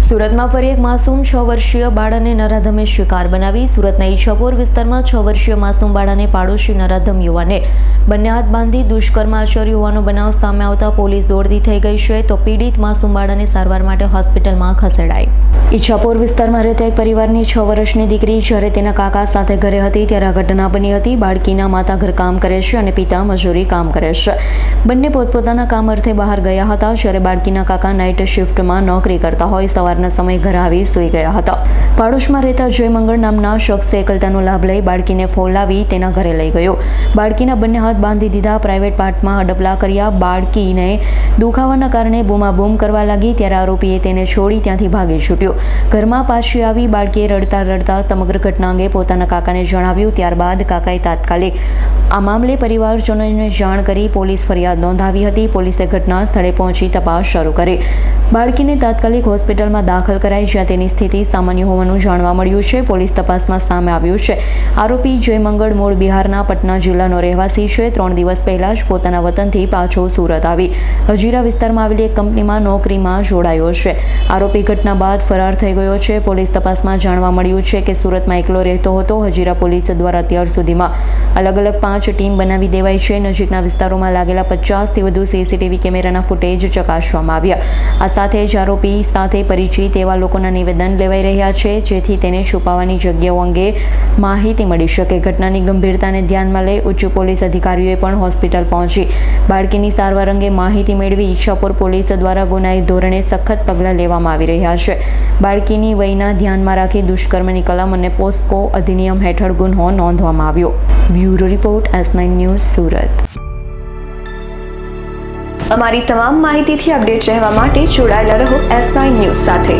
સુરતમાં ફરી એક માસૂમ 6 વર્ષીય બાળાને નરાધમે શિકાર બનાવી. સુરતના ઈચ્છાપુર વિસ્તારમાં 6 વર્ષીય માસૂમ બાળાને પાડોશી નરાધમ યુવાને બંને હાથ બાંધી દુષ્કર્મ આચર્યું હોવાનો બનાવ સામે આવતા પોલીસ દોડતી થઈ ગઈ છે, તો પીડિત માસૂમ બાળાને સારવાર માટે હોસ્પિટલમાં ખસેડાઈ. ઈચ્છાપુર વિસ્તારમાં રહેતા એક પરિવારની 6 વર્ષની દીકરી જ્યારે તેના કાકા સાથે ઘરે હતી ત્યારે આ ઘટના બની હતી. બાળકીના માતા ઘરકામ કરે છે અને પિતા મજૂરી કામ કરે છે. બંને પોતપોતાના કામ અર્થે બહાર ગયા હતા, જ્યારે બાળકીના કાકા નાઇટ શિફ્ટમાં નોકરી કરતા હોય સવારના સમયે ઘર આવી સૂઈ ગયા હતા. પાડોશમાં રહેતા જય મંગળ નામના શખ્સે એકલતાનો લાભ લઈ બાળકીને ફોલાવી તેના ઘરે લઈ ગયો. બાળકીના બંને હાથ બાંધી દીધા, પ્રાઇવેટ પાર્ટમાં હડપલા કર્યા. બાળકીને દુખાવાના કારણે બૂમાબૂમ કરવા લાગી ત્યારે આરોપીએ તેને છોડી ત્યાંથી ભાગી છૂટ્યો. ઘરમાં પાછી આવી બાળકીએ રડતા રડતા સમગ્ર ઘટના અંગે પોતાના કાકાને જણાવ્યું. ત્યારબાદ કાકાએ તાત્કાલિક આ મામલે પરિવારજનોને જાણ કરી પોલીસ ફરિયાદ નોંધાવી હતી. પોલીસે ઘટના સ્થળે પહોંચી તપાસ શરૂ કરી. બાળકીને તાત્કાલિક હોસ્પિટલમાં દાખલ કરાઈ, જ્યાં તેની સ્થિતિ સામાન્ય હોવાનું જાણવા મળ્યું છે. પોલીસ તપાસમાં સામે આવ્યું છે આરોપી જય મંગળ મૂળ બિહારના પટના જિલ્લાનો રહેવાસી છે. 3 દિવસ પહેલા જ પોતાના વતનથી પાછો સુરત આવી હજીરા વિસ્તારમાં આવેલી એક કંપનીમાં નોકરીમાં જોડાયો છે. આરોપી ઘટના બાદ ફરાર થઈ ગયો છે. પોલીસ તપાસમાં જાણવા મળ્યું છે કે સુરતમાં એકલો રહેતો હતો. હજીરા પોલીસ દ્વારા અત્યાર સુધીમાં અલગ અલગ 5 ટીમ બનાવી દેવાઈ છે. નજીકના વિસ્તારોમાં લાગેલા 50થી વધુ સીસીટીવી કેમેરાના ફૂટેજ ચકાસવામાં આવ્યા. આ સાથે જ આરોપી સાથે પરિચિત એવા લોકોના નિવેદન લેવાઈ રહ્યા છે, જેથી તેને છુપાવવાની જગ્યાઓ અંગે માહિતી મળી શકે. ઘટનાની ગંભીરતાને ધ્યાનમાં લઈ ઉચ્ચ પોલીસ અધિકારીઓએ પણ હોસ્પિટલ પહોંચી બાળકીની સારવાર અંગે માહિતી મેળવી. ઈચ્છાપુર પોલીસ દ્વારા ગુનાહિત ધોરણે સખત પગલાં લેવામાં આવી રહ્યા છે. બાળકીની વયના ધ્યાનમાં રાખી દુષ્કર્મની કલમ અને પોસ્કો અધિનિયમ હેઠળ ગુન્હો નોંધવામાં આવ્યો. Bureau report S9 news Surat. અમારી તમામ માહિતીથી અપડેટ રહેવા માટે જોડાયેલા રહો S9 ન્યૂઝ સાથે.